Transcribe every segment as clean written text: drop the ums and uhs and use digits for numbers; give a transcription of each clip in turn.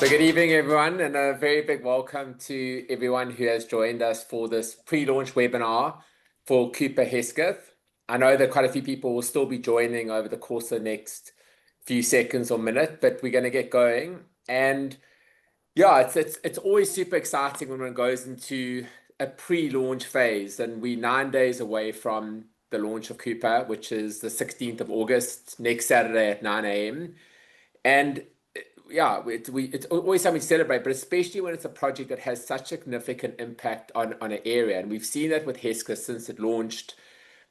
So good evening, everyone, and a very big welcome to everyone who has joined us for this pre-launch webinar for Cooper Hesketh. I know that quite a few people will still be joining over the course of the next few seconds or minute, but we're going to get going. And yeah, it's always super exciting when one goes into a pre-launch phase, and we're 9 days away from the launch of Cooper, which is the 16th of August, next Saturday at 9 a.m. And yeah, it's always something to celebrate, but especially when it's a project that has such significant impact on an area. And we've seen that with Hesketh since it launched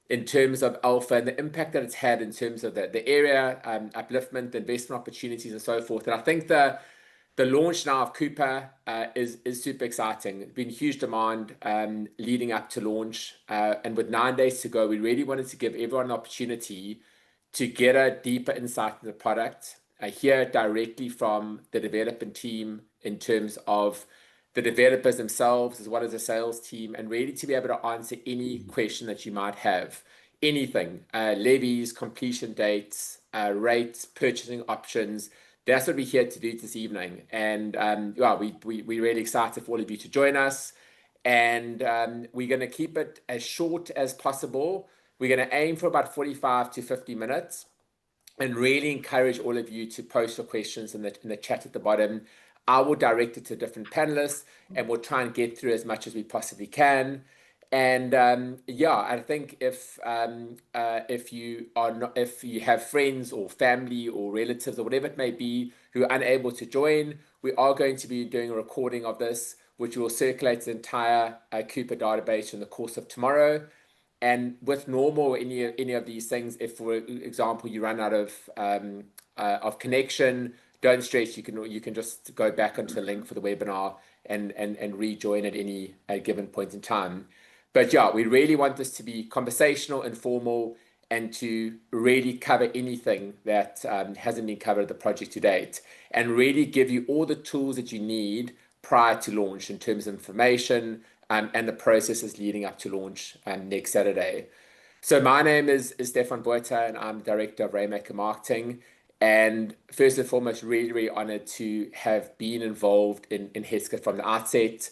in terms of alpha and the impact that it's had in terms of the area, upliftment, the investment opportunities, and so forth. And I think the launch now of Cooper is super exciting. There's been huge demand leading up to launch. And with 9 days to go, we really wanted to give everyone an opportunity to get a deeper insight in the product, hear directly from the development team in terms of the developers themselves, as well as the sales team, and really to be able to answer any question that you might have. Anything, levies, completion dates, rates, purchasing options. That's what we're here to do this evening. And yeah, we're really excited for all of you to join us. And we're going to keep it as short as possible. We're going to aim for about 45 to 50 minutes and really encourage all of you to post your questions in the chat at the bottom. I will direct it to different panelists and we'll try and get through as much as we possibly can. And yeah, I think if you have friends or family or relatives or whatever it may be who are unable to join, we are going to be doing a recording of this, which will circulate the entire Cooper database in the course of tomorrow. And with normal any of these things, if for example you run out of connection, don't stress. You can just go back onto the link for the webinar and rejoin at any given point in time. But yeah, we really want this to be conversational, informal, and to really cover anything that hasn't been covered at the project to date, and really give you all the tools that you need prior to launch in terms of information and the processes leading up to launch next Saturday. So my name is Stefan Botha, and I'm Director of Rainmaker Marketing. And first and foremost, really, really honored to have been involved in Hesketh from the outset,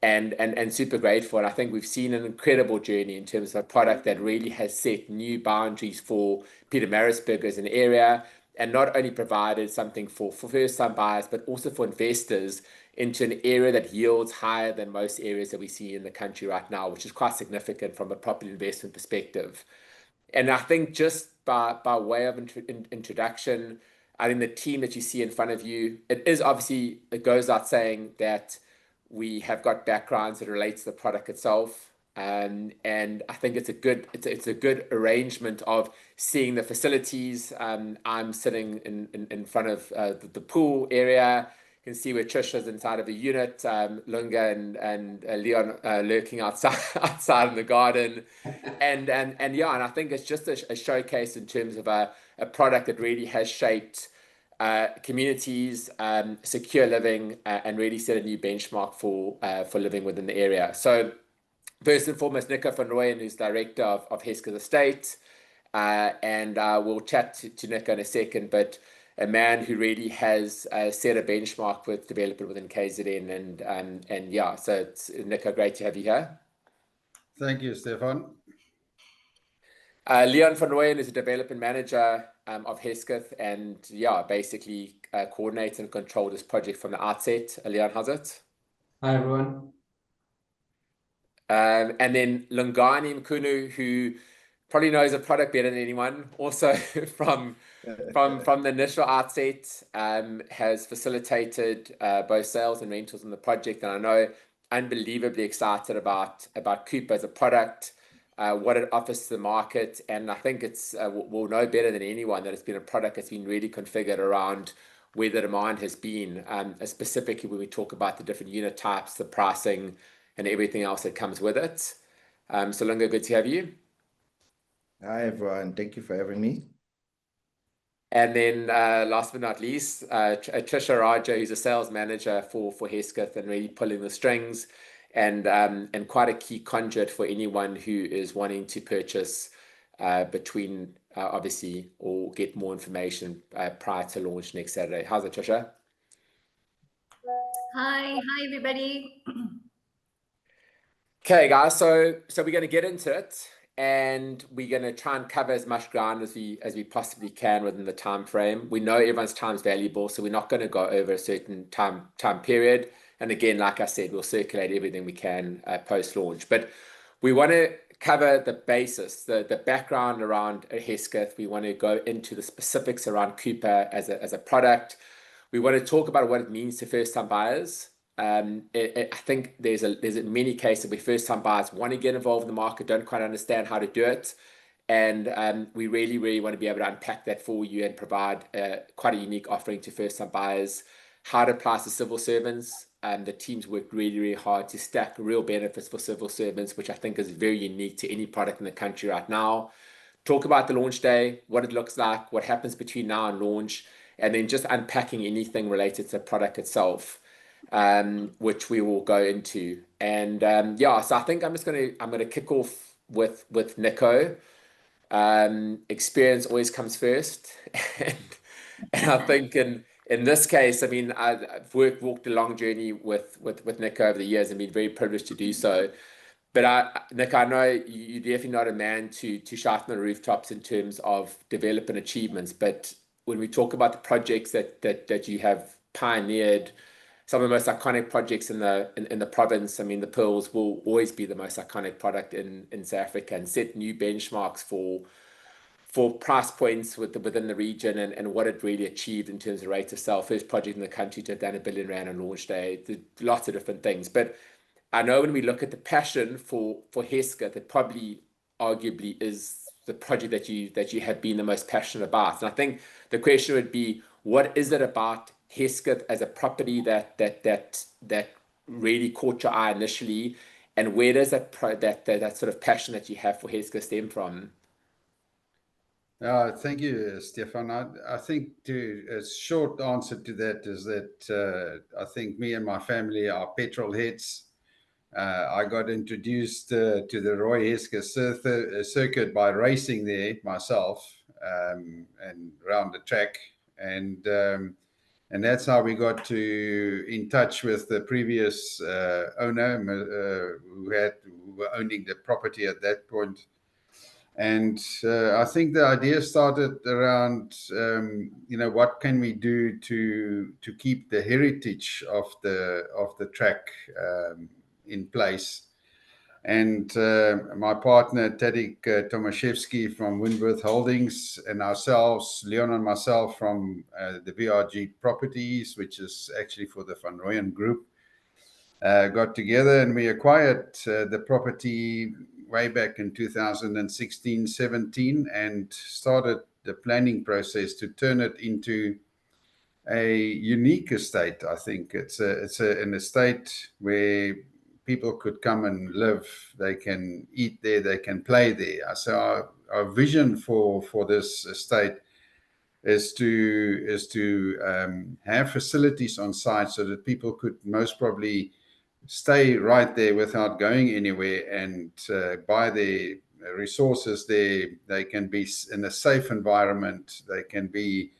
and super grateful. And I think we've seen an incredible journey in terms of a product that really has set new boundaries for Pietermaritzburg as an area, and not only provided something for first-time buyers, but also for investors into an area that yields higher than most areas that we see in the country right now, which is quite significant from a property investment perspective. And I think just by way of introduction, I think the team that you see in front of you, it goes out saying that we have got backgrounds that relate to the product itself. And I think it's a good arrangement of seeing the facilities. I'm sitting in front of the pool area. You can see where Trisha's inside of the unit, Lungani and Leon lurking outside in the garden. And yeah, and I think it's just a showcase in terms of a product that really has shaped communities, secure living, and really set a new benchmark for living within the area. So first and foremost, Nico van Rooyen, who's director of Hesketh Estate, and we'll chat to Nico in a second, but a man who really has set a benchmark with development within KZN, and yeah, so it's Nico, great to have you here. Thank you, Stefan. Leon van Rooyen is a development manager of Hesketh, and yeah, basically coordinates and control this project from the outset. Leon, how's it? Hi, everyone. And then Lungani Mchunu, who probably knows the product better than anyone, also from the initial outset, has facilitated both sales and rentals in the project. And I know unbelievably excited about Cooper as a product, what it offers to the market. And I think we'll know better than anyone that it's been a product that's been really configured around where the demand has been, specifically when we talk about the different unit types, the pricing, and everything else that comes with it. So Lunga, good to have you. Hi, everyone. Thank you for having me. And then last but not least, Trisha, Rajah, who's a sales manager for Hesketh and really pulling the strings, and quite a key conduit for anyone who is wanting to purchase between obviously, or get more information prior to launch next Saturday. How's it, Trisha? Hi, everybody. Okay, guys, so we're going to get into it, and we're going to try and cover as much ground as we possibly can within the time frame. We know everyone's time is valuable, so we're not going to go over a certain time period. And again, like I said, we'll circulate everything we can post launch. But we want to cover the basis, the background around Hesketh. We want to go into the specifics around Cooper as a product. We want to talk about what it means to first-time buyers. I think there's many cases where first-time buyers want to get involved in the market, don't quite understand how to do it, and we really want to be able to unpack that for you and provide quite a unique offering to first-time buyers. How it applies to civil servants. The teams worked really hard to stack real benefits for civil servants, which I think is very unique to any product in the country right now. Talk about the launch day, what it looks like, what happens between now and launch, and then just unpacking anything related to the product itself, which we will go into. And yeah, so I think I'm gonna kick off with Nico. Experience always comes first, and I think in this case, I mean, I've walked a long journey with Nico over the years and been very privileged to do so. But Nick, I know you're definitely not a man to shout on the rooftops in terms of development achievements. But when we talk about the projects that you have pioneered, some of the most iconic projects in the province, I mean, the pearls will always be the most iconic product in South Africa and set new benchmarks for price points within the region and what it really achieved in terms of rate of sale. First project in the country to have done R1 billion on launch day. Lots of different things, but I know when we look at the passion for Hesketh, that probably arguably is the project that you have been the most passionate about. And I think the question would be, what is it about Hesketh as a property that really caught your eye initially, and where does that sort of passion that you have for Hesketh stem from? Thank you, Stefan. I think a short answer to that is that I think me and my family are petrol heads. I got introduced to the Rooyen Hesketh circuit by racing there myself and around the track, and that's how we got in touch with the previous owner who were owning the property at that point. And I think the idea started around, what can we do to keep the heritage of the track in place. And my partner, Tadek Tomaszewski from Windworth Holdings, and ourselves, Leon and myself from the VRG Properties, which is actually for the Van Rooyen Group, got together and we acquired the property way back in 2016-17 and started the planning process to turn it into a unique estate. I think it's an estate where people could come and live. They can eat there, they can play there. So our vision for this estate is to have facilities on site so that people could most probably stay right there without going anywhere and buy their resources there. They can be in a safe environment. They can be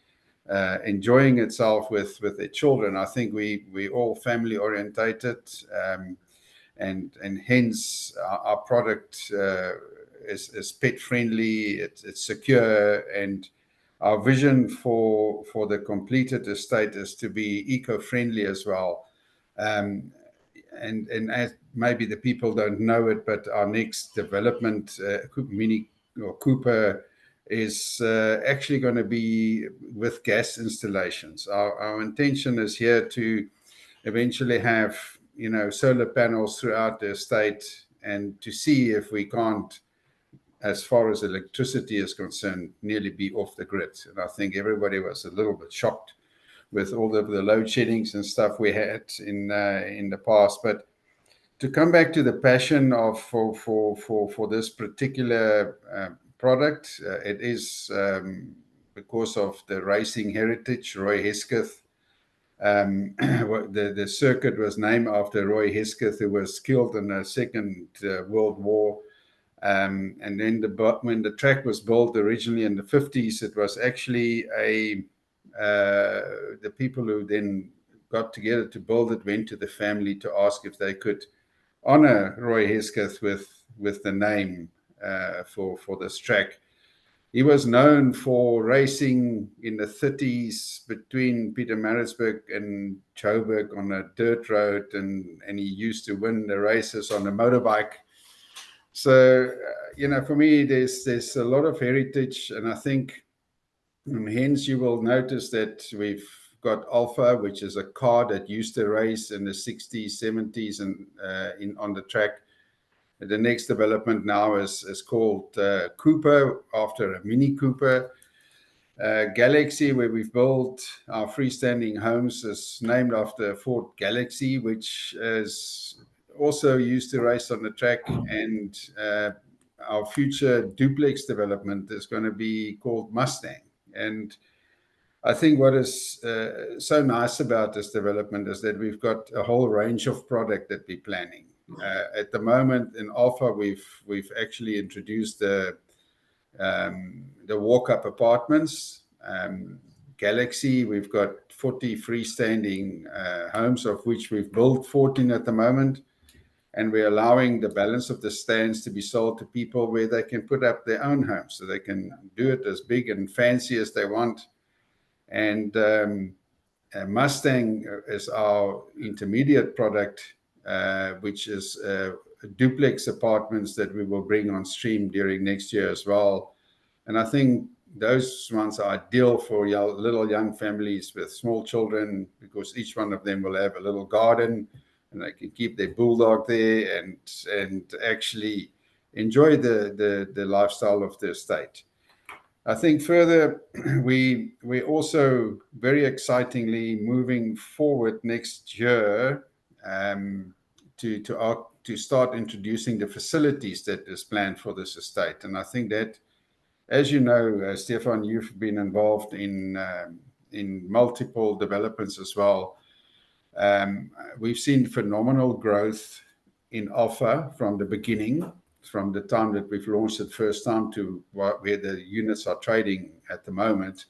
enjoying itself with their children. I think we all family orientated, and hence our product is pet friendly. It's secure, and our vision for the completed estate is to be eco-friendly as well. And as maybe the people don't know it, but our next development, Cooper, is actually going to be with gas installations. Our intention is here to eventually have solar panels throughout the estate, and to see if we can't, as far as electricity is concerned, nearly be off the grid. And I think everybody was a little bit shocked with all of the load sheddings and stuff we had in the past. But to come back to the passion for this particular product, it is because of the racing heritage. Rooyen Hesketh, the circuit was named after Rooyen Hesketh, who was killed in the Second World War. And then when the track was built originally in the 50s, it was actually the people who then got together to build it went to the family to ask if they could honor Roy Hesketh with the name for this track. He was known for racing in the 30s between Pietermaritzburg and Joburg on a dirt road, and he used to win the races on a motorbike. So, for me, there's a lot of heritage, and I think, and hence you will notice that we've got Alpha, which is a car that used to race in the 60s, 70s, and on the track. The next development now is called Cooper, after a Mini Cooper. Galaxy, where we've built our freestanding homes, is named after Ford Galaxy, which is also used to race on the track. And our future duplex development is going to be called Mustang. And I think what is so nice about this development is that we've got a whole range of product that we're planning. At the moment in Alpha, we've actually introduced the walk-up apartments. Galaxy, we've got 40 freestanding homes, of which we've built 14 at the moment, and we're allowing the balance of the stands to be sold to people where they can put up their own homes, so they can do it as big and fancy as they want. And Mustang is our intermediate product, which is duplex apartments that we will bring on stream during next year as well. And I think those ones are ideal for little young families with small children, because each one of them will have a little garden, and they can keep their bulldog there and actually enjoy the lifestyle of the estate. I think further, we're also very excitingly moving forward next year to start introducing the facilities that is planned for this estate. And I think that, as you know, Stefan, you've been involved in multiple developments as well. We've seen phenomenal growth in Alpha from the beginning, from the time that we've launched it first time to where the units are trading at the moment.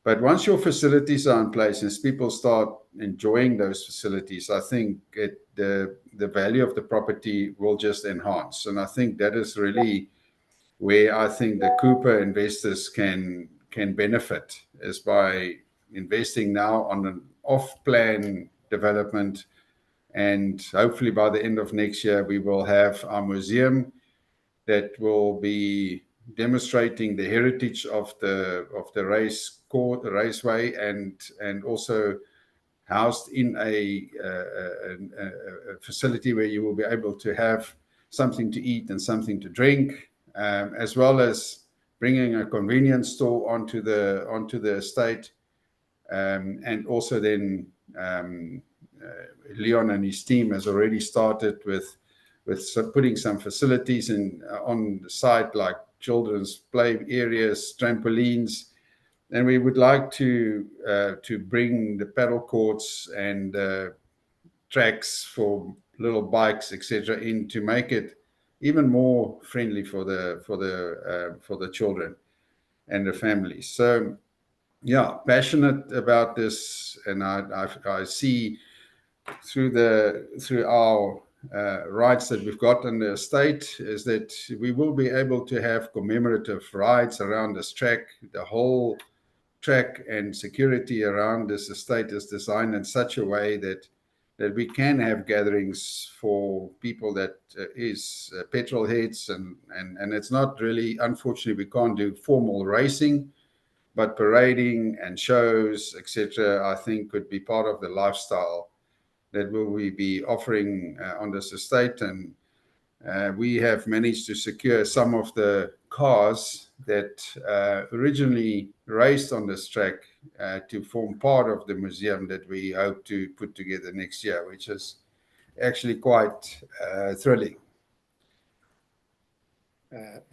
But once your facilities are in place and people start enjoying those facilities, I think the value of the property will just enhance. And I think that is really where I think the Cooper investors can benefit, is by investing now on an off-plan development. And hopefully by the end of next year, we will have our museum that will be demonstrating the heritage of the race course, the raceway, and also housed in a facility where you will be able to have something to eat and something to drink, as well as bringing a convenience store onto the estate, and also then Leon and his team has already started with putting some facilities on the site, like children's play areas, trampolines, and we would like to bring the paddle courts and tracks for little bikes, etc., in to make it even more friendly for the children and the families. So, yeah, passionate about this, and I see through our rides that we've got on the estate is that we will be able to have commemorative rides around this track. The whole track and security around this estate is designed in such a way that we can have gatherings for people that is petrol heads, and it's not really, unfortunately, we can't do formal racing, but parading and shows, etc., I think could be part of the lifestyle that will we be offering on this estate. And we have managed to secure some of the cars that originally raced on this track to form part of the museum that we hope to put together next year, which is actually quite thrilling.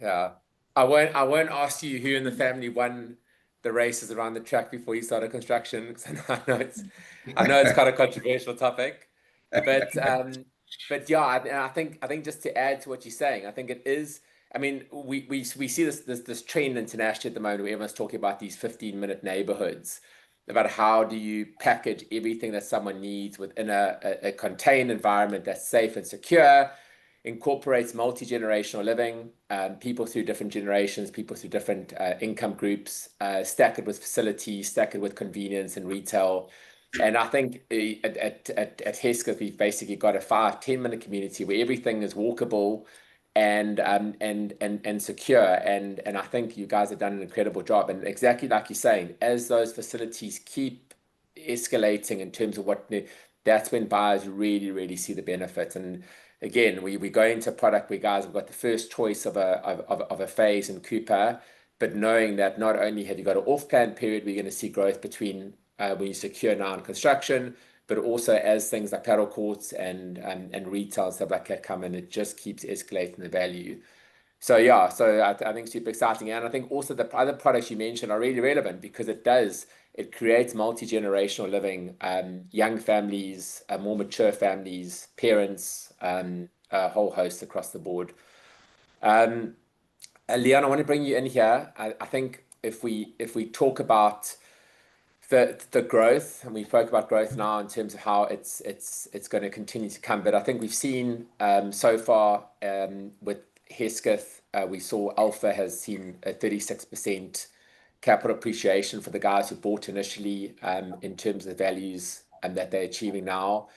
Yeah, I won't ask you who in the family won the races around the track before you started construction, because I know it's quite a controversial topic, but yeah, I think just to add to what you're saying, I think it is. I mean, we see this trend internationally at the moment where everyone's talking about these 15-minute neighborhoods, about how do you package everything that someone needs within a contained environment that's safe and secure, incorporates multi-generational living, people through different generations, people through different income groups, stack it with facilities, stack it with convenience and retail. And I think at Hesketh, we've basically got a 5-10 minute community where everything is walkable and secure. And I think you guys have done an incredible job. And exactly like you're saying, as those facilities keep escalating in terms of that's when buyers really, really see the benefits. And again, we go into a product where guys have got the first choice of a phase in Cooper, but knowing that not only have you got an off-plan period, we're going to see growth between when you secure now in construction, but also as things like paddle courts and retail and stuff like that come in, it just keeps escalating the value. So yeah, so I think super exciting. And I think also the other products you mentioned are really relevant because it creates multi-generational living, young families, more mature families, parents, a whole host across the board. Leon, I want to bring you in here. I think if we talk about the growth, and we spoke about growth now in terms of how it's going to continue to come, but I think we've seen so far with Hesketh, we saw Alpha has seen a 36% capital appreciation for the guys who bought initially in terms of the values that they're achieving now.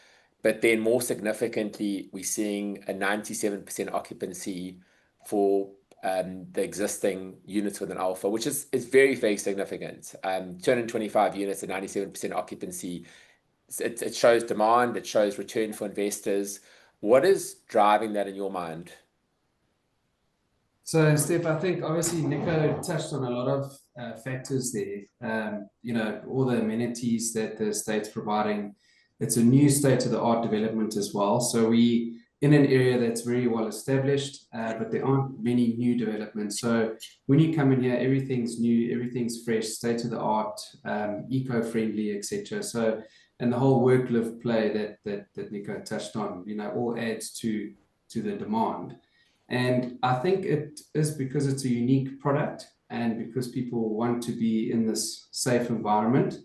But then more significantly, we're seeing a 97% occupancy for the existing units within Alpha, which is very, very significant. 225 units and 97% occupancy. It shows demand, it shows return for investors. What is driving that in your mind? So, Steph, I think obviously Nico touched on a lot of factors there. You know, all the amenities that the state's providing. It's a new state-of-the-art development as well. So we in an area that's very well established, but there aren't many new developments. So when you come in here, everything's new, everything's fresh, state-of-the-art, eco-friendly, etc. So, and the whole work-live play that Nico touched on, you know, all adds to the demand. And I think it is because it's a unique product and because people want to be in this safe environment.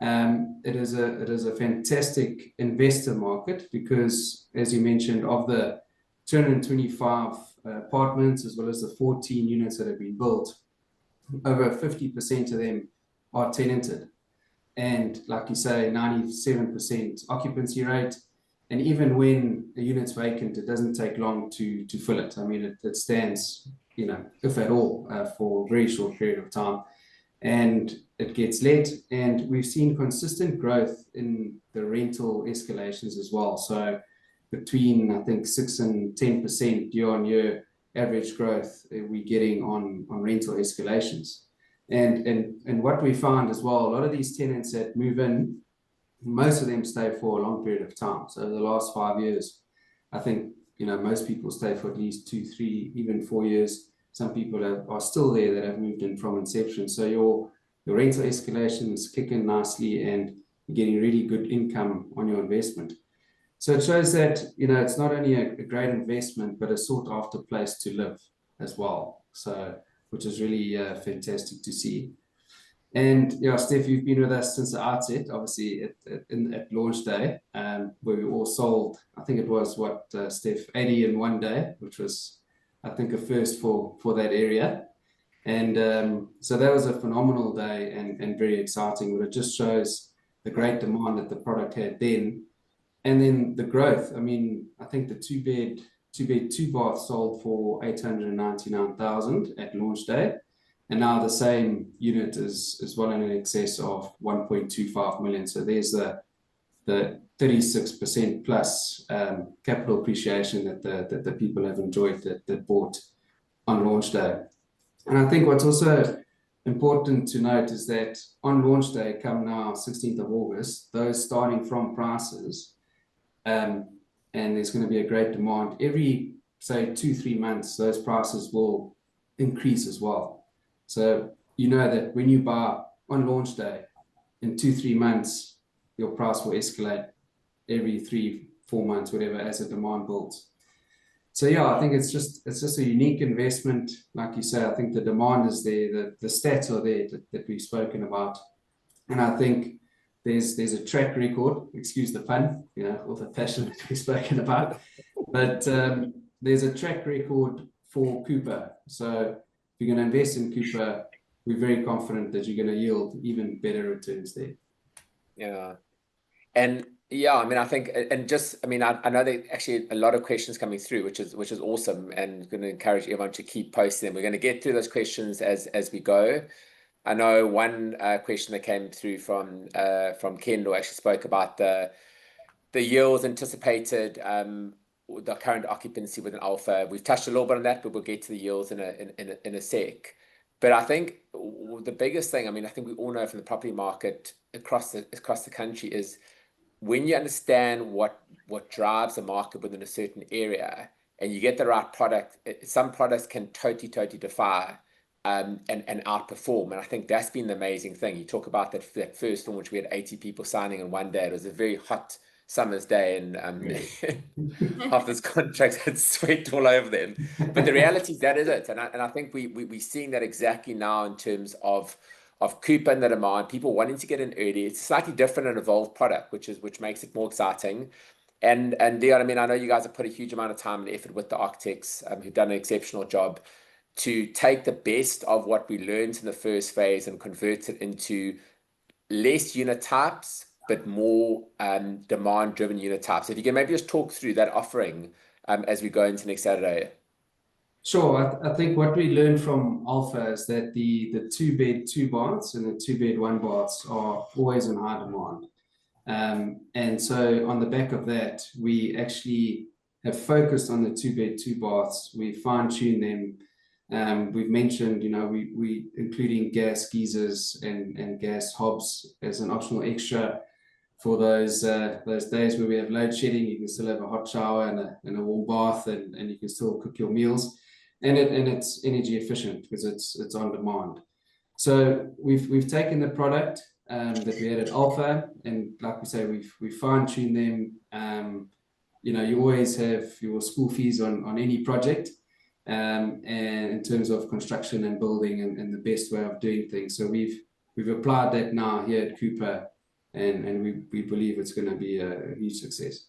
It is a fantastic investor market because, as you mentioned, of the 225 apartments as well as the 14 units that have been built, over 50% of them are tenanted. And like you say, 97% occupancy rate. And even when a unit's vacant, it doesn't take long to fill it. I mean, it stands, you know, if at all, for a very short period of time. And it gets let. And we've seen consistent growth in the rental escalations as well. So between, I think, 6 and 10% year on year average growth we're getting on rental escalations. And what we found as well, a lot of these tenants that move in, most of them stay for a long period of time. So the last 5 years, I think, you know, most people stay for at least 2, 3, even 4 years. Some people are still there that have moved in from inception. So your rental escalations kick in nicely and you're getting really good income on your investment. So it shows that, you know, it's not only a great investment, but a sought after place to live as well. So, which is really fantastic to see. And yeah, Steph, you've been with us since the outset, obviously at launch day, where we all sold, I think it was what, Steph, 80 in one day, which was, I think, a first for that area. And so that was a phenomenal day and very exciting, but it just shows the great demand that the product had then. And then the growth, I mean, I think the two bath sold for 899,000 at launch day. And now the same unit is well in excess of 1.25 million. So there's the 36% plus capital appreciation that the people have enjoyed that bought on launch day. And I think what's also important to note is that on launch day, come now 16th of August, those starting from prices, and there's going to be a great demand. Every, say, 2-3 months, those prices will increase as well. So you know that when you buy on launch day, in 2-3 months, your price will escalate every 3-4 months, whatever, as the demand builds. So yeah, I think it's just a unique investment. Like you say, I think the demand is there, the stats are there that we've spoken about. And I think there's a track record, excuse the pun, you know, all the passion that we've spoken about, but there's a track record for Cooper. So if you're going to invest in Cooper, we're very confident that you're going to yield even better returns there. Yeah. And yeah, I mean, I think, and just, I mean, I know that actually a lot of questions coming through, which is awesome, and going to encourage everyone to keep posting them. We're going to get through those questions as we go. I know one question that came through from Kendall actually spoke about the yields anticipated, the current occupancy within Alpha. We've touched a little bit on that, but we'll get to the yields in a sec. But I think the biggest thing, I mean, I think we all know from the property market across the country is when you understand what drives the market within a certain area, and you get the right product, some products can totally defy and outperform. And I think that's been the amazing thing. You talk about that first launch, we had 80 people signing in one day. It was a very hot summer's day, and half those contracts had sweat all over them. But the reality is that is it. And I think we're seeing that exactly now in terms of Cooper and the demand, people wanting to get in early. It's a slightly different and evolved product, which makes it more exciting. And Dion, I mean, I know you guys have put a huge amount of time and effort with the architects who've done an exceptional job to take the best of what we learned in the first phase and convert it into less unit types, but more demand-driven unit types. If you can maybe just talk through that offering as we go into next Saturday. Sure. I think what we learned from Alpha is that the 2-bed 2 baths and the 2-bed 1 baths are always in high demand. And so on the back of that, we actually have focused on the 2-bed 2 baths. We fine-tuned them. We've mentioned, you know, we including gas geysers and gas hobs as an optional extra for those days where we have load shedding. You can still have a hot shower and a warm bath, and you can still cook your meals, and it's energy efficient because it's on demand. So we've taken the product that we had at Alpha, and like we say, we fine-tuned them. You know, you always have your school fees on any project. And in terms of construction and building and the best way of doing things. So we've applied that now here at Cooper, and we believe it's going to be a huge success.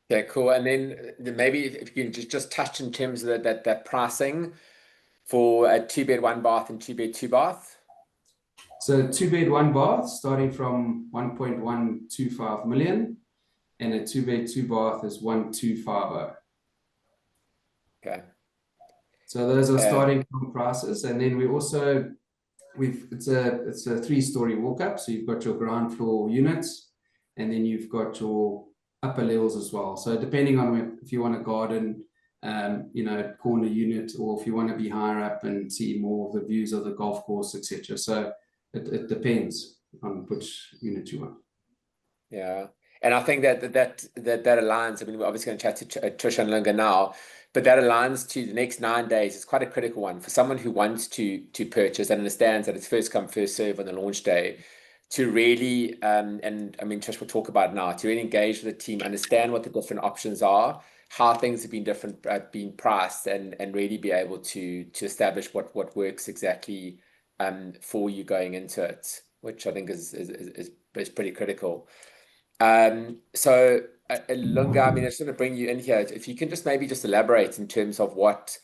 Yeah, cool. And then maybe if you can just touch in terms of that pricing for a 2-bed 1 bath and 2-bed 2 bath. So 2-bed 1 bath starting from 1.125 million, and a 2-bed 2 bath is 1,250. Okay. So those are starting from prices, and then we also it's a 3-story walk-up. So you've got your ground floor units, and then you've got your upper levels as well. So depending on if you want a garden, you know, corner unit, or if you want to be higher up and see more of the views of the golf course, etc. So it depends on which unit you want. Yeah. And I think that aligns. I mean, we're obviously going to chat to Trisha and Lungani now, but that aligns to the next 9 days. It's quite a critical one for someone who wants to purchase and understands that it's first come, first serve on the launch day, to really, and I mean, Trish will talk about it now, to really engage with the team, understand what the different options are, how things have been being priced, and really be able to establish what works exactly for you going into it, which I think is pretty critical. So Lunga, I mean, I just want to bring you in here. If you can just maybe just elaborate in terms of what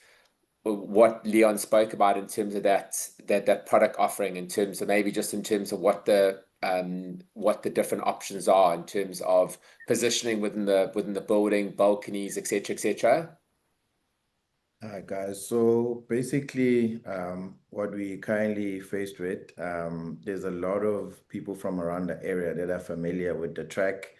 Leon spoke about in terms of that product offering, in terms of maybe just in terms of what the different options are in terms of positioning within the building, balconies, etc. All right, guys. So basically, what we currently faced with, there's a lot of people from around the area that are familiar with the track,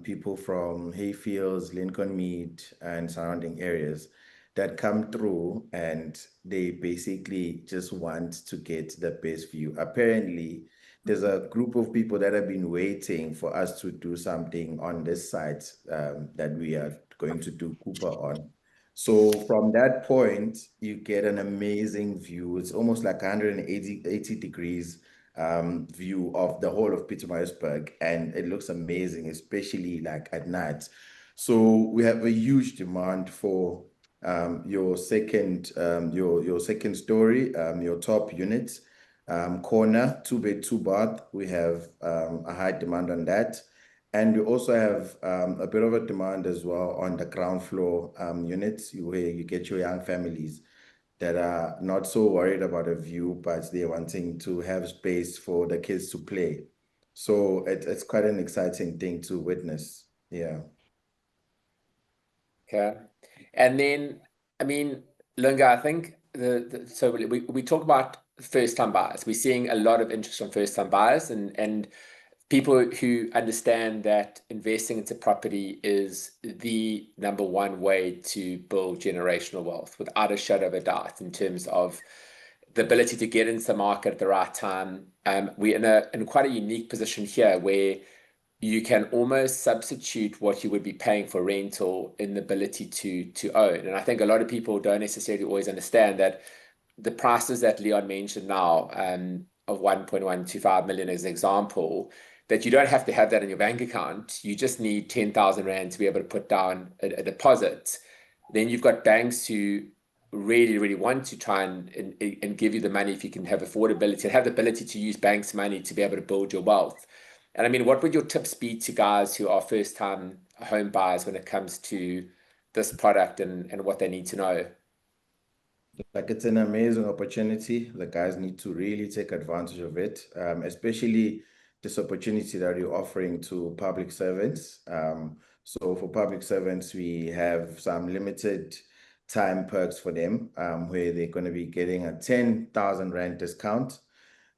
people from Hayfields, Lincoln Mead, and surrounding areas that come through, and they basically just want to get the best view. Apparently, there's a group of people that have been waiting for us to do something on this site that we are going to do Cooper on. So from that point, you get an amazing view. It's almost like 180 degrees view of the whole of Pietermaritzburg, and it looks amazing, especially like at night. So we have a huge demand for your second story, your top units. corner, 2-bed, 2-bath. We have a high demand on that. And we also have a bit of a demand as well on the ground floor units where you get your young families that are not so worried about a view, but they're wanting to have space for the kids to play. So it's quite an exciting thing to witness. Yeah. Okay. And then, I mean, Lunga, I think so we talk about first-time buyers. We're seeing a lot of interest from first-time buyers and people who understand that investing into property is the number one way to build generational wealth, without a shadow of a doubt, in terms of the ability to get into the market at the right time. We're in quite a unique position here where you can almost substitute what you would be paying for rental in the ability to own. And I think a lot of people don't necessarily always understand that the prices that Leon mentioned now, of 1.125 million as an example, that you don't have to have that in your bank account. You just need 10,000 Rand to be able to put down a deposit. Then you've got banks who really, really want to try and give you the money if you can have affordability and have the ability to use banks' money to be able to build your wealth. And I mean, what would your tips be to guys who are first-time home buyers when it comes to this product and what they need to know? Like, it's an amazing opportunity. The guys need to really take advantage of it, especially this opportunity that you're offering to public servants. So for public servants, we have some limited time perks for them, where they're going to be getting a 10,000 Rand discount,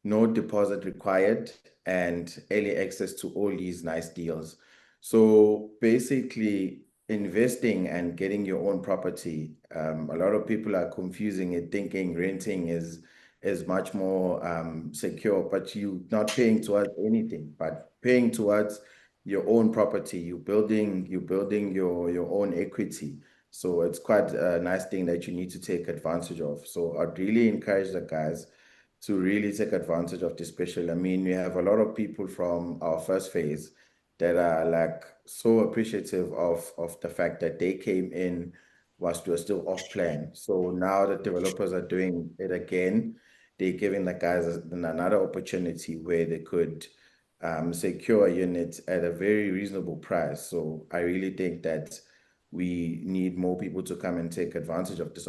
no deposit required, and early access to all these nice deals. So basically, investing and getting your own property, a lot of people are confusing it, thinking renting is much more secure, but you're not paying towards anything, but paying towards your own property. You're building your own equity. So it's quite a nice thing that you need to take advantage of. So I'd really encourage the guys to really take advantage of this special. I mean, we have a lot of people from our first phase that are like so appreciative of the fact that they came in whilst we were still off plan. So now the developers are doing it again. They're giving the guys another opportunity where they could secure a unit at a very reasonable price. So I really think that we need more people to come and take advantage of this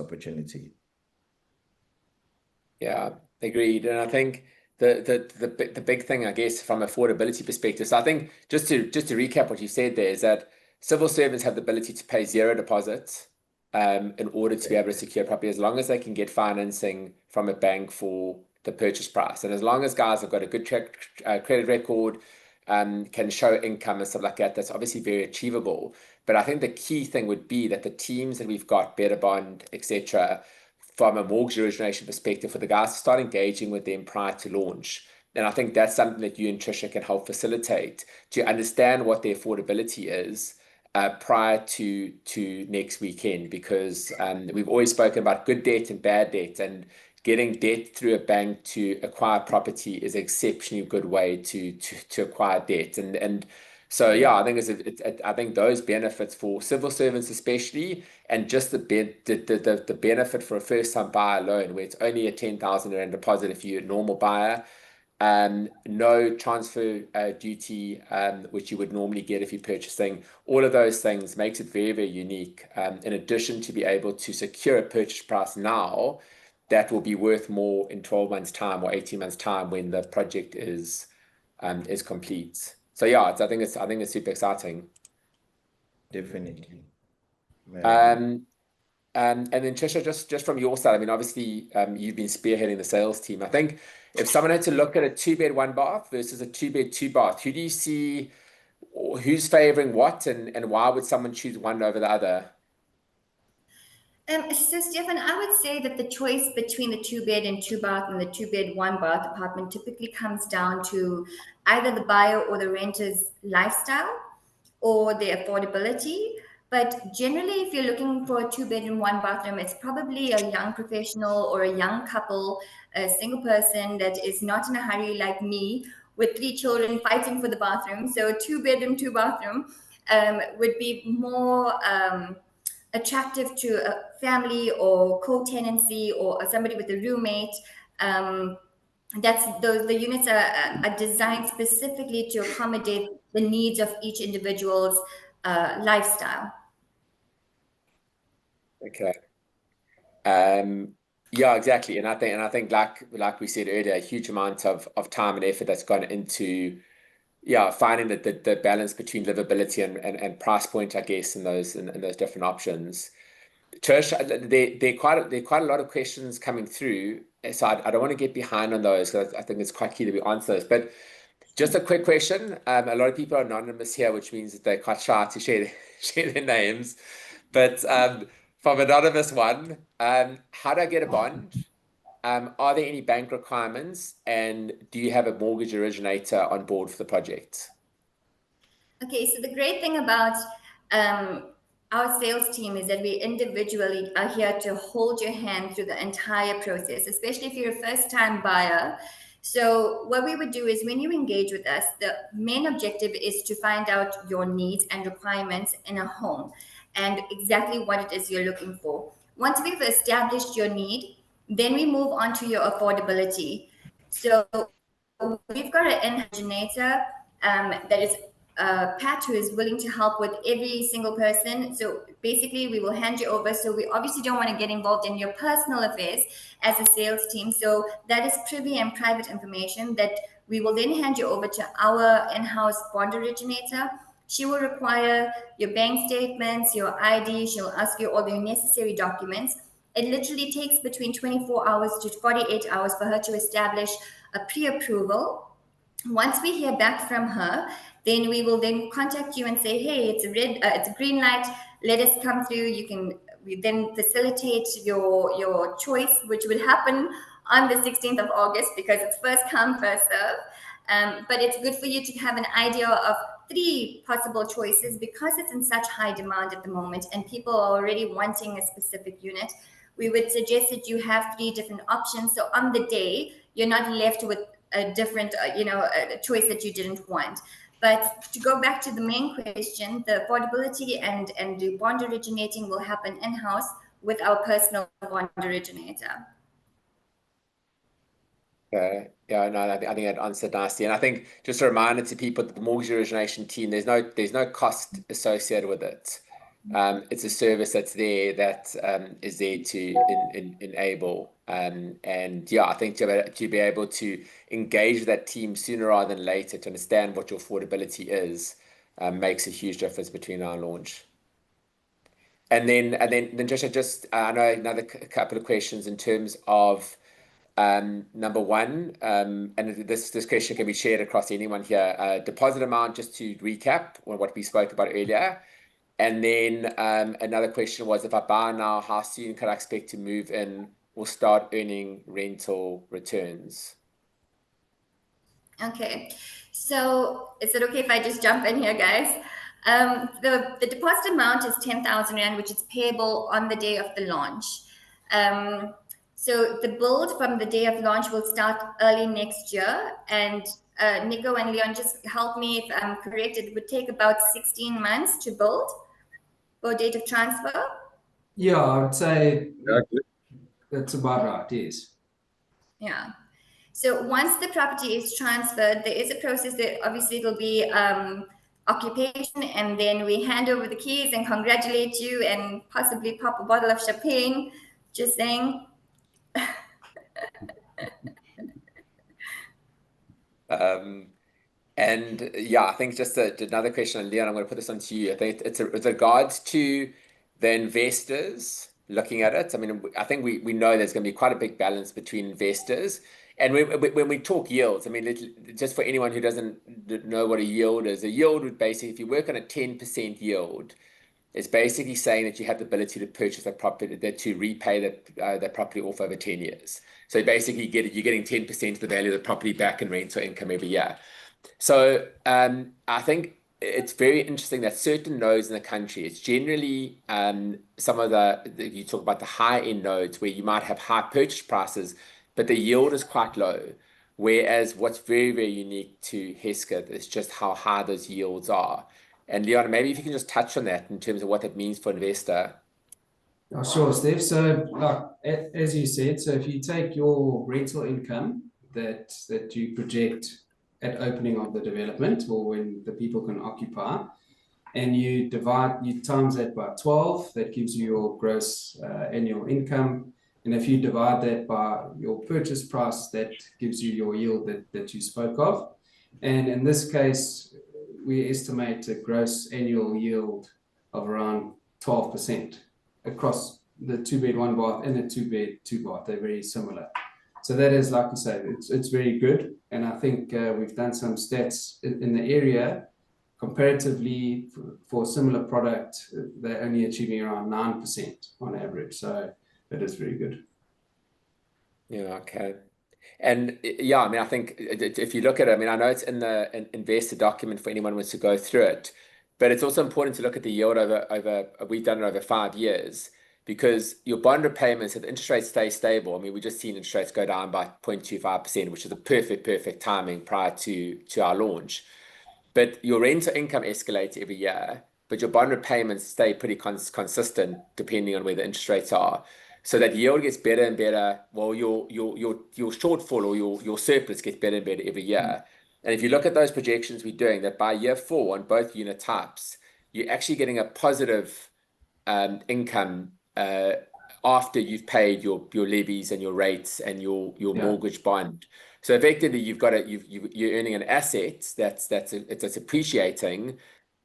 Yeah, agreed. And I think the big thing, I guess, from affordability perspective. So I think just to recap what you said there is that civil servants have the ability to pay zero deposits in order to be able to secure property, as long as they can get financing from a bank for the purchase price. And as long as guys have got a good credit record, can show income and stuff like that, that's obviously very achievable. But I think the key thing would be that the teams that we've got, Better Bond, etc., from a mortgage origination perspective, for the guys to start engaging with them prior to launch. And I think that's something that you and Trisha can help facilitate, to understand what their affordability is prior to next weekend, because we've always spoken about good debt and bad debt, and getting debt through a bank to acquire property is an exceptionally good way to acquire debt. And so yeah, I think I think those benefits for civil servants especially, and just the benefit for a first-time buyer loan, where it's only a 10,000 Rand deposit if you're a normal buyer, no transfer duty, which you would normally get if you're purchasing. All of those things makes it very, very unique. In addition to be able to secure a purchase price now, that will be worth more in 12 months' time or 18 months' time when the project is complete. So yeah, I think it's super exciting. Definitely. And then Trisha, just from your side, I mean, obviously, you've been spearheading the sales team. I think if someone had to look at a 2-bed 1-bath versus a 2-bed 2-bath, who do you see, or who's favoring what, and why would someone choose one over the other? So Stefan, I would say that the choice between the 2-bed and 2-bath and the 2-bed 1-bath apartment typically comes down to either the buyer or the renter's lifestyle or their affordability. But generally, if you're looking for a 2-bedroom, 1-bathroom, it's probably a young professional or a young couple, a single person that is not in a hurry like me with 3 children fighting for the bathroom. So a 2-bedroom, 2-bathroom would be more attractive to a family or co-tenancy or somebody with a roommate. the units are designed specifically to accommodate the needs of each individual's lifestyle. Okay. Yeah, exactly. And I think like we said earlier, a huge amount of time and effort that's gone into finding the balance between livability and price point, I guess, in those different options. Trish, there are quite a lot of questions coming through, so I don't want to get behind on those because I think it's quite key that we answer those. But just a quick question. A lot of people are anonymous here, which means that they're quite shy to share their names. But from anonymous one, how do I get a bond? Are there any bank requirements? And do you have a mortgage originator on board for the project? Okay, so the great thing about our sales team is that we individually are here to hold your hand through the entire process, especially if you're a first-time buyer. So what we would do is when you engage with us, the main objective is to find out your needs and requirements in a home and exactly what it is you're looking for. Once we've established your need, then we move on to your affordability. So we've got an originator that is Pat, who is willing to help with every single person. So basically, we will hand you over. So we obviously don't want to get involved in your personal affairs as a sales team. So that is privy and private information that we will then hand you over to our in-house bond originator. She will require your bank statements, your ID. She'll ask you all the necessary documents. It literally takes between 24 hours to 48 hours for her to establish a pre-approval. Once we hear back from her, then we will then contact you and say, hey, it's a green light. Let us come through. We then facilitate your choice, which will happen on the 16th of August because it's first come, first serve. But it's good for you to have an idea of 3 possible choices because it's in such high demand at the moment and people are already wanting a specific unit. We would suggest that you have 3 different options. So on the day, you're not left with a different, a choice that you didn't want. But to go back to the main question, the affordability and the bond originating will happen in-house with our personal bond originator. Yeah, no, I think that answered nicely. And I think just a reminder to people that the mortgage origination team, there's no cost associated with it. It's a service that's there that is there to enable. And yeah, I think to be able to engage that team sooner rather than later to understand what your affordability is makes a huge difference between our launch. And then just I know another couple of questions in terms of number one, and this question can be shared across anyone here. Deposit amount, just to recap on what we spoke about earlier. And then another question was, if I buy now, how soon can I expect to move in or start earning rental returns? Okay, so is it okay if I just jump in here, guys? The deposit amount is 10,000 Rand, which is payable on the day of the launch. So the build from the day of launch will start early next year. And Nico and Leon, just help me if I'm correct, it would take about 16 months to build for date of transfer. Yeah, I would say that's about right, yes. Yeah. So once the property is transferred, there is a process that obviously it'll be occupation, and then we hand over the keys and congratulate you and possibly pop a bottle of champagne. Just saying. And yeah, I think just another question, and Leon, I'm going to put this on to you. I think it's with regards to the investors looking at it. I mean, I think we know there's going to be quite a big balance between investors. And when we talk yields, I mean, just for anyone who doesn't know what a yield is, a yield would basically, if you work on a 10% yield, it's basically saying that you have the ability to purchase that property, to repay that property off over 10 years. So basically, you're getting 10% of the value of the property back in rental income every year. So I think it's very interesting that certain nodes in the country, it's generally some of you talk about the high-end nodes where you might have high purchase prices, but the yield is quite low. Whereas what's very, very unique to Hesketh is just how high those yields are. And Leon, maybe if you can just touch on that in terms of what that means for an investor. Oh, sure, Steph. So as you said, so if you take your rental income that you project at opening of the development or when the people can occupy, and you times that by 12, that gives you your gross annual income. And if you divide that by your purchase price, that gives you your yield that you spoke of. And in this case, we estimate a gross annual yield of around 12% across the 2-bed 1-bath and the 2-bed 2-bath. They're very similar. So that is, like I say, it's very good. And I think we've done some stats in the area. Comparatively, for a similar product, they're only achieving around 9% on average. So that is very good. Yeah, okay. And yeah, I mean, I think if you look at it, I mean, I know it's in the investor document for anyone who wants to go through it, but it's also important to look at the yield over we've done it over 5 years, because your bond repayments, if the interest rates stay stable, I mean, we just seen interest rates go down by 0.25%, which is a perfect timing prior to our launch. But your rental income escalates every year, but your bond repayments stay pretty consistent depending on where the interest rates are. So that yield gets better and better. Well, your shortfall or your surplus gets better and better every year. And if you look at those projections we're doing, that by year 4 on both unit types, you're actually getting a positive income after you've paid your levies and your rates and your mortgage bond. So effectively, you're earning an asset that's appreciating,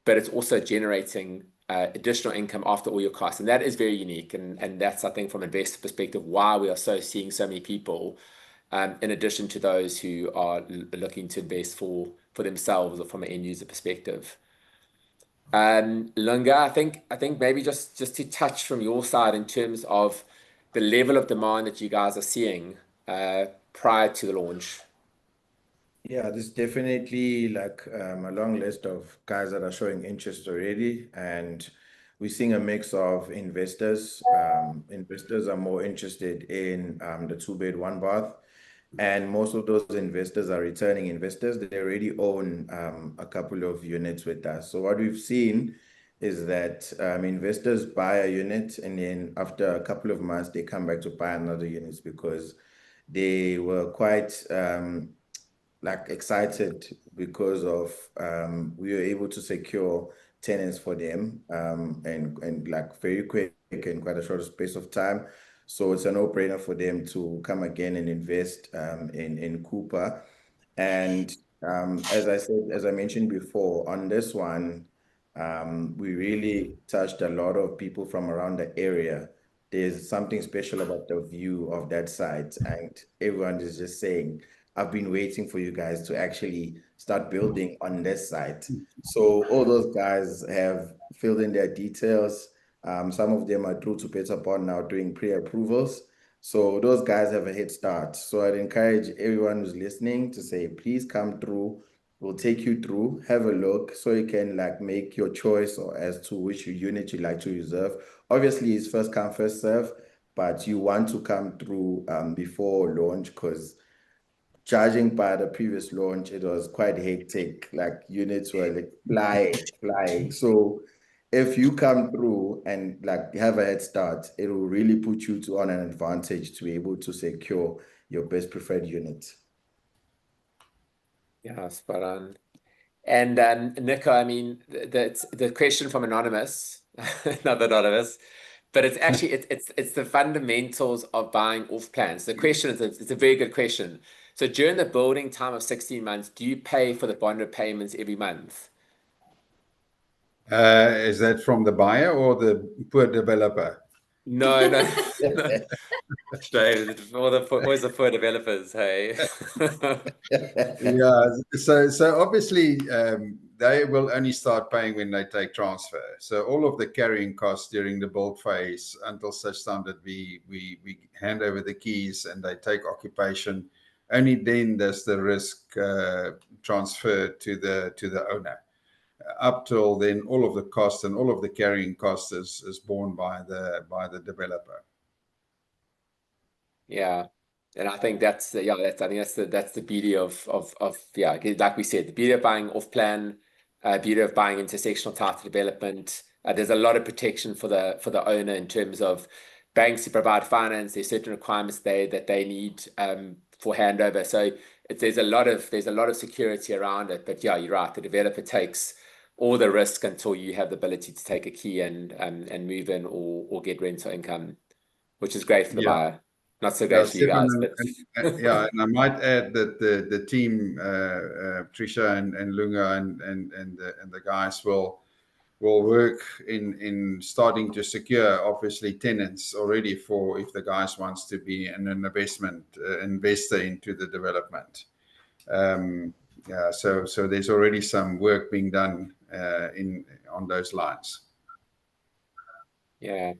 but it's also generating additional income after all your costs, and that is very unique. And that's, I think, from an investor perspective, why we are seeing so many people, in addition to those who are looking to invest for themselves or from an end user perspective. Lunga, I think maybe just to touch from your side in terms of the level of demand that you guys are seeing prior to the launch. Yeah, there's definitely like a long list of guys that are showing interest already, and we're seeing a mix of investors. Investors are more interested in the 2-bed 1-bath, and most of those investors are returning investors. They already own a couple of units with us. So what we've seen is that investors buy a unit, and then after a couple of months, they come back to buy another unit because they were quite excited because of we were able to secure tenants for them and like very quick in quite a short space of time. So it's a no-brainer for them to come again and invest in Cooper. And as I mentioned before, on this one, we really touched a lot of people from around the area. There's something special about the view of that site, and everyone is just saying, I've been waiting for you guys to actually start building on this site. So all those guys have filled in their details. Some of them are through to Peterbond now doing pre-approvals. So those guys have a head start. So I'd encourage everyone who's listening to say, please come through. We'll take you through, have a look, so you can make your choice or as to which unit you'd like to reserve. Obviously, it's first come, first serve, but you want to come through before launch, because judging by the previous launch, it was quite hectic. Units were flying. So if you come through and have a head start, it will really put you on an advantage to be able to secure your best preferred unit. Yeah, spot on. And Nico, I mean, the question from anonymous, not anonymous, but it's actually it's the fundamentals of buying off plans. The question is, it's a very good question. So during the building time of 16 months, do you pay for the bond repayments every month? Is that from the buyer or the poor developer? No. Straight for the poor developers, hey. Yeah. So obviously they will only start paying when they take transfer. So all of the carrying costs during the build phase until such time that we hand over the keys and they take occupation, only then does the risk transfer to the owner. Up till then, all of the costs and all of the carrying costs is borne by the developer. Yeah. And I think that's the beauty of like we said, the beauty of buying off plan, beauty of buying intersectional title development. There's a lot of protection for the owner in terms of banks who provide finance, there's certain requirements that they need for handover. So there's a lot of security around it. But yeah, you're right. The developer takes all the risk until you have the ability to take a key and move in or get rental income, which is great for the buyer. Not so great for you guys. Yeah, and I might add that the team, Trisha and Lunga and the guys will work in starting to secure obviously tenants already for if the guys wants to be an investor into the development. Yeah, so there's already some work being done on those lines. Yeah.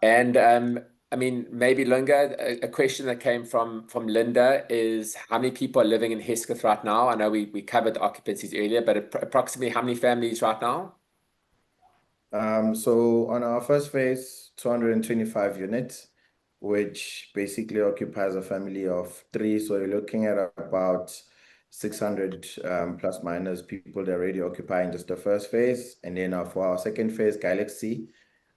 And I mean, maybe Lunga, a question that came from Linda is how many people are living in Hesketh right now? I know we covered the occupancies earlier, but approximately how many families right now? So on our first phase, 225 units, which basically occupies a family of 3. So you're looking at about 600 plus minus people that are already occupying just the first phase. And then for our second phase, Galaxy,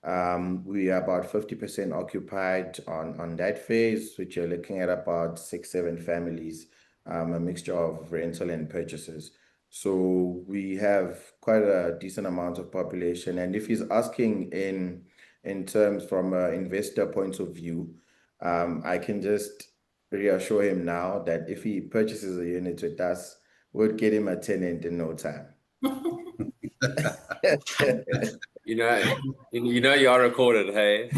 we are about 50% occupied on that phase, which you're looking at about 6-7 families, a mixture of rental and purchases. So we have quite a decent amount of population. And if he's asking in terms from an investor point of view, I can just reassure him now that if he purchases a unit with us, we'll get him a tenant in no time. You know you are recorded, hey?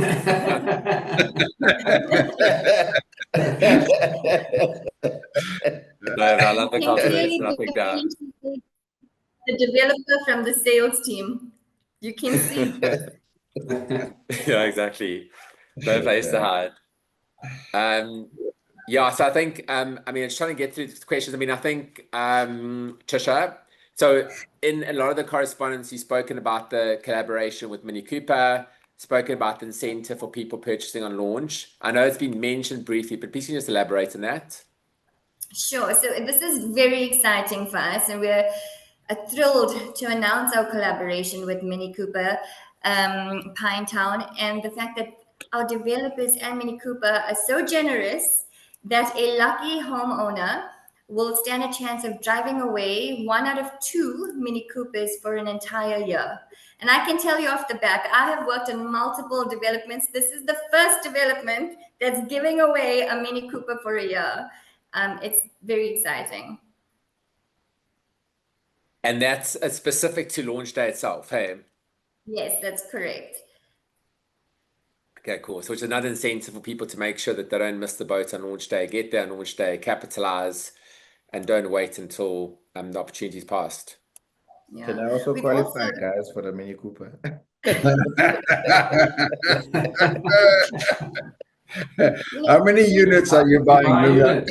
No, I love the confidence, but I think that the developer from the sales team, you can see. yeah, exactly. No place to hide. Yeah, so I think I mean, it's trying to get through the questions. I mean, I think Trisha, so in a lot of the correspondence, you've spoken about the collaboration with Mini Cooper, spoken about the incentive for people purchasing on launch. I know it's been mentioned briefly, but please can you just elaborate on that? Sure. So this is very exciting for us, and we're thrilled to announce our collaboration with Mini Cooper, Pinetown, and the fact that our developers and Mini Cooper are so generous that a lucky homeowner will stand a chance of driving away 1 out of 2 Mini Coopers for an entire year. And I can tell you off the back, I have worked on multiple developments. This is the first development that's giving away a Mini Cooper for a year. It's very exciting. And that's specific to launch day itself, hey? Yes, that's correct. Okay, cool. So it's another incentive for people to make sure that they don't miss the boat on launch day, get there on launch day, capitalize, and don't wait until the opportunity's passed. Yeah. Can I also qualify, guys, for the Mini Cooper? How many units are you buying?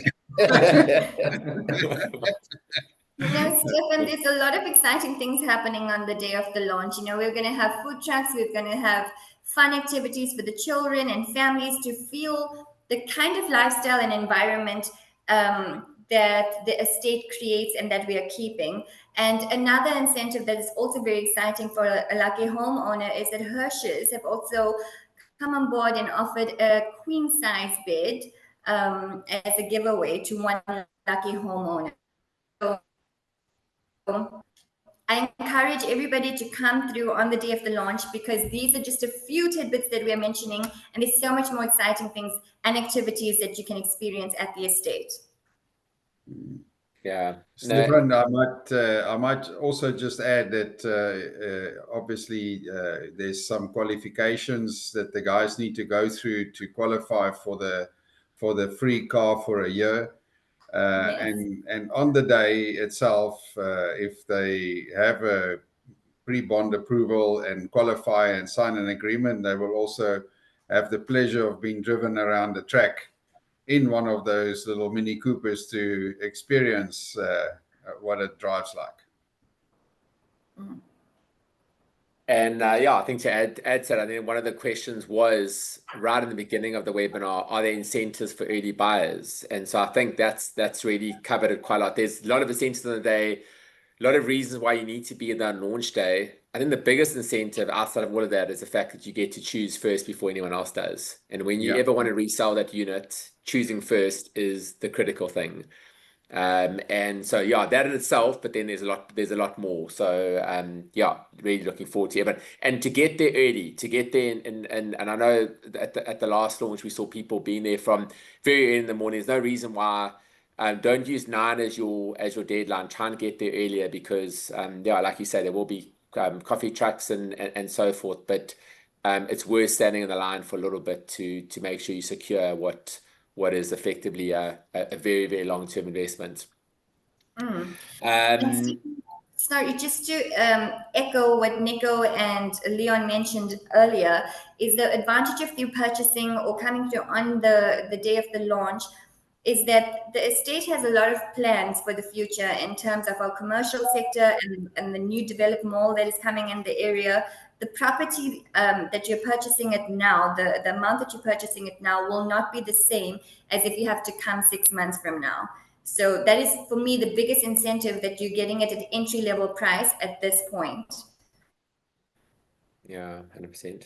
Stefan, there's a lot of exciting things happening on the day of the launch. We're going to have food trucks, we're going to have fun activities for the children and families to feel the kind of lifestyle and environment that the estate creates and that we are keeping. And another incentive that is also very exciting for a lucky homeowner is that Hirsch's have also come on board and offered a queen size bed as a giveaway to one lucky homeowner. So I encourage everybody to come through on the day of the launch because these are just a few tidbits that we are mentioning, and there's so much more exciting things and activities that you can experience at the estate. Yeah. Stefan, I might also just add that obviously there's some qualifications that the guys need to go through to qualify for the free car for a year. Yes. And on the day itself, if they have a pre-bond approval and qualify and sign an agreement, they will also have the pleasure of being driven around the track in one of those little Mini Coopers to experience what it drives like. Mm. And yeah, I think to add to that, I think one of the questions was right in the beginning of the webinar, are there incentives for early buyers? And so I think that's really covered it quite a lot. There's a lot of incentives on the day. a lot of reasons why you need to be there on launch day. I think the biggest incentive outside of all of that is the fact that you get to choose first before anyone else does. And when you ever want to resell that unit, choosing first is the critical thing. And so yeah, that in itself, but then there's a lot more. So yeah, really looking forward to it. And to get there early, to get there and I know at the last launch we saw people being there from very early in the morning. There's no reason why don't use 9 as your deadline. Try and get there earlier because yeah, like you say, there will be coffee trucks and so forth. But it's worth standing in the line for a little bit to make sure you secure what is effectively a very, very long-term investment. Sorry, just to echo what Nico and Leon mentioned earlier, is the advantage of you purchasing or coming to on the day of the launch is that the estate has a lot of plans for the future in terms of our commercial sector and the new developed mall that is coming in the area. The property that you're purchasing it now, the amount that you're purchasing it now will not be the same as if you have to come 6 months from now. So that is, for me, the biggest incentive that you're getting it at an entry-level price at this point. Yeah, 100%.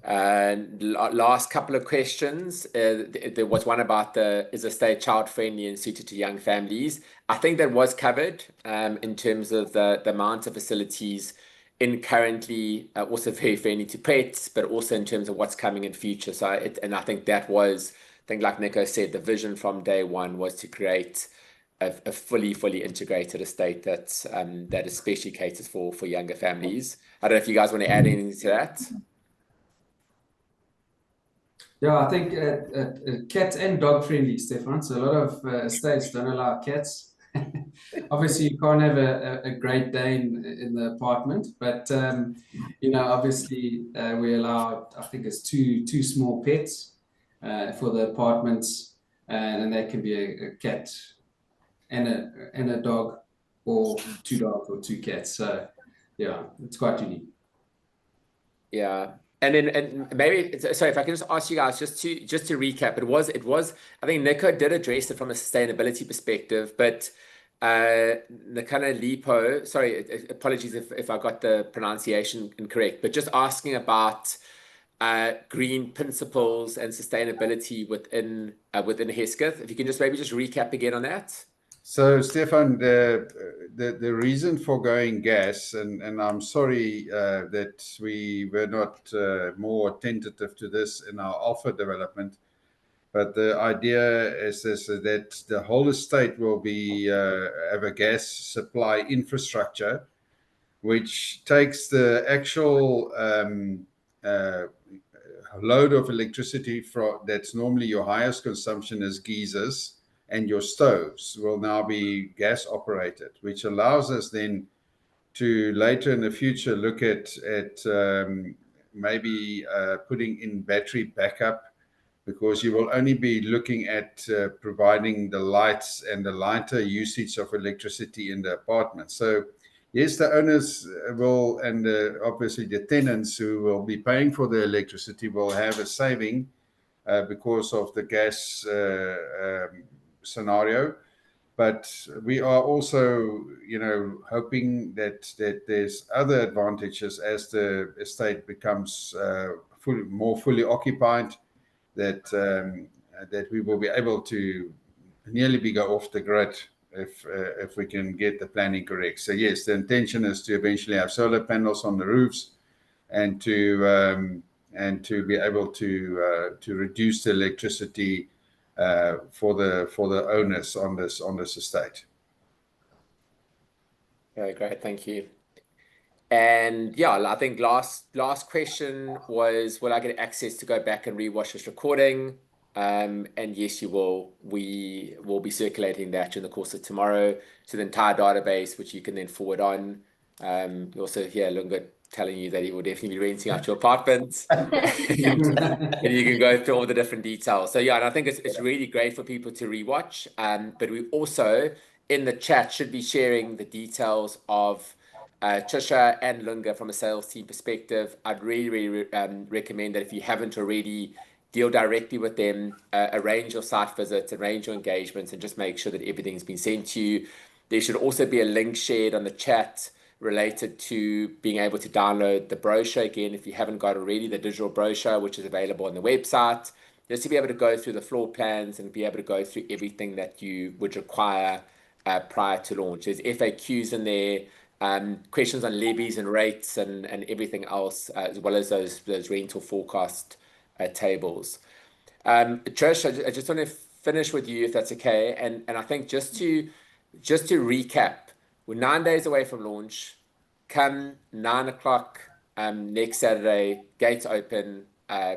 And last couple of questions. There was one about is the estate child-friendly and suited to young families. I think that was covered in terms of the amount of facilities in currently, also very friendly to pets, but also in terms of what's coming in future. So and I think that was, I think like Nico said, the vision from day one was to create a fully integrated estate that especially caters for younger families. I don't know if you guys want to add anything to that. Yeah, I think cat and dog friendly, Stefan. So a lot of estates don't allow cats. Obviously, you can't have a Great Dane in the apartment, but you know, obviously we allow, I think it's two small pets for the apartments, and that can be a cat and a dog, or 2 dogs or 2 cats. So yeah, it's quite unique. Yeah. And maybe, sorry, if I can just ask you guys just to recap, it was I think Nico did address it from a sustainability perspective, but the kind of Lipo, sorry, apologies if I got the pronunciation incorrect, but just asking about green principles and sustainability within Hesketh. If you can just maybe just recap again on that. So, Stefan, the reason for going gas, and I'm sorry that we were not more tentative to this in our alpha development, but the idea is that the whole estate will be have a gas supply infrastructure, which takes the actual load of electricity that's normally your highest consumption as geysers, and your stoves will now be gas operated, which allows us then to later in the future look at maybe putting in battery backup, because you will only be looking at providing the lights and the lighter usage of electricity in the apartment. So yes, the owners will, and obviously the tenants who will be paying for the electricity will have a saving because of the gas scenario. But we are also, you know, hoping that there's other advantages as the estate becomes more fully occupied, that we will be able to nearly go off the grid if we can get the planning correct. So yes, the intention is to eventually have solar panels on the roofs and to be able to reduce the electricity for the owners on this estate. Okay, great, thank you. And yeah, I think last question was, will I get access to go back and rewatch this recording? And yes, you will. We will be circulating that during the course of tomorrow to the entire database, which you can then forward on. You also hear Lunga telling you that he will definitely be renting out your apartment, and you can go through all the different details. So yeah, and I think it's really great for people to rewatch. But we also in the chat should be sharing the details of Trisha and Lunga from a sales team perspective. I'd really recommend that if you haven't already, deal directly with them, arrange your site visits, arrange your engagements, and just make sure that everything's been sent to you. There should also be a link shared on the chat related to being able to download the brochure. Again, if you haven't got already, the digital brochure, which is available on the website, just to be able to go through the floor plans and be able to go through everything that you would require prior to launch. There's FAQs in there, questions on levies and rates and everything else, as well as those rental forecast tables. Trish, I just want to finish with you, if that's okay. And I think just to recap, we're 9 days away from launch. Come 9 o'clock next Saturday, gates open.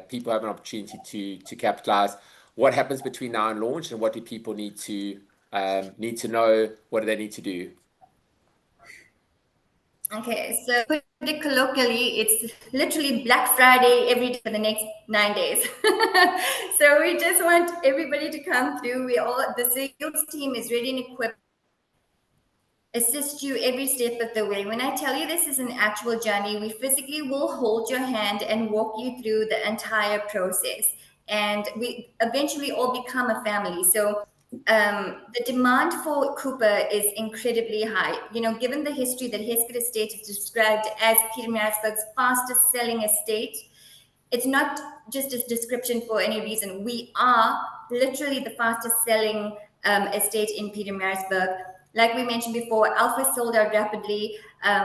People have an opportunity to capitalize. What happens between now and launch, and what do people need to know? What do they need to do? Okay, so put it colloquially, it's literally Black Friday every day for the next 9 days. So we just want everybody to come through. The sales team is ready and equipped, assist you every step of the way. When I tell you this is an actual journey, we physically will hold your hand and walk you through the entire process. And we eventually all become a family. So the demand for Cooper is incredibly high. You know, given the history that Hesketh Estate is described as Pietermaritzburg's fastest selling estate, it's not just a description for any reason. We are literally the fastest selling estate in Pietermaritzburg. Like we mentioned before, Alpha sold out rapidly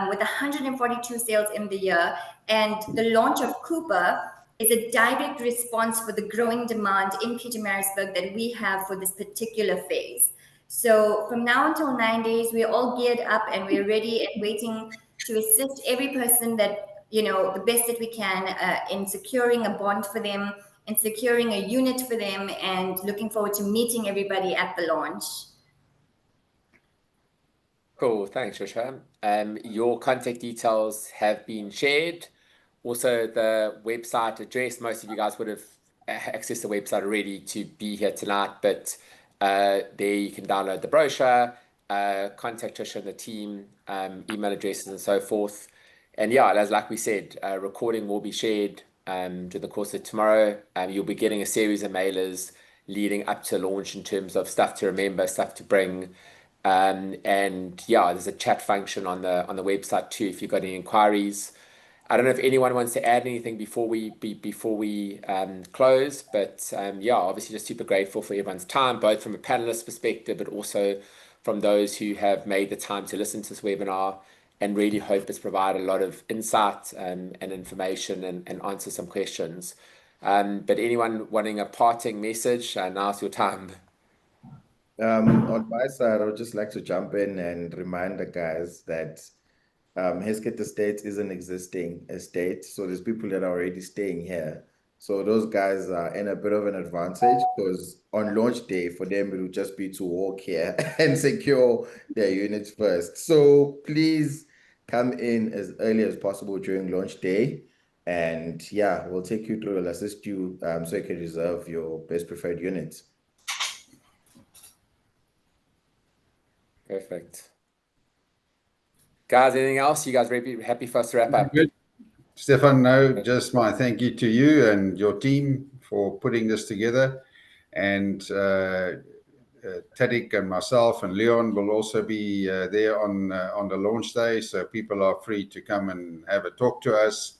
with 142 sales in the year. And the launch of Cooper is a direct response for the growing demand in Pietermaritzburg that we have for this particular phase. So from now until 9 days, we're all geared up and we're ready and waiting to assist every person that, you know, the best that we can in securing a bond for them and securing a unit for them, and looking forward to meeting everybody at the launch. Cool, thanks, Trisha. Your contact details have been shared. Also, the website address, most of you guys would have accessed the website already to be here tonight, but there you can download the brochure, contact Trisha and the team, email addresses and so forth. And yeah, as like we said, recording will be shared during the course of tomorrow. You'll be getting a series of mailers leading up to launch in terms of stuff to remember, stuff to bring. And yeah, there's a chat function on the website too if you've got any inquiries. I don't know if anyone wants to add anything before we close, but yeah, obviously just super grateful for everyone's time, both from a panelist perspective, but also from those who have made the time to listen to this webinar, and really hope it's provided a lot of insight and information and answer some questions. But anyone wanting a parting message, now's your time. On my side, I would just like to jump in and remind the guys that Hesketh Estate is an existing estate, so there's people that are already staying here. So those guys are in a bit of an advantage, because on launch day for them it will just be to walk here and secure their units first. So please come in as early as possible during launch day, and yeah, we'll take you through, we'll assist you so you can reserve your best preferred units. Perfect. Guys, anything else? You guys happy for us to wrap up? Good. Stefan, no, just my thank you to you and your team for putting this together. And Tadek and myself and Leon will also be there on the launch day, so people are free to come and have a talk to us,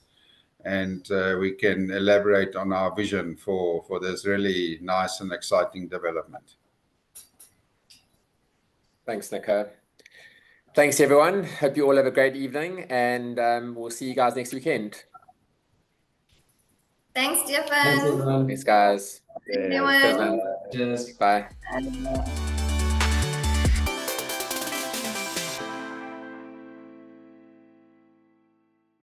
and we can elaborate on our vision for this really nice and exciting development. Thanks, Nico. Thanks, everyone. Hope you all have a great evening, and we'll see you guys next weekend. Thanks, Stefan. Thanks, everyone. Thanks, guys. Everyone. Cheers. Cheers. Bye. Bye.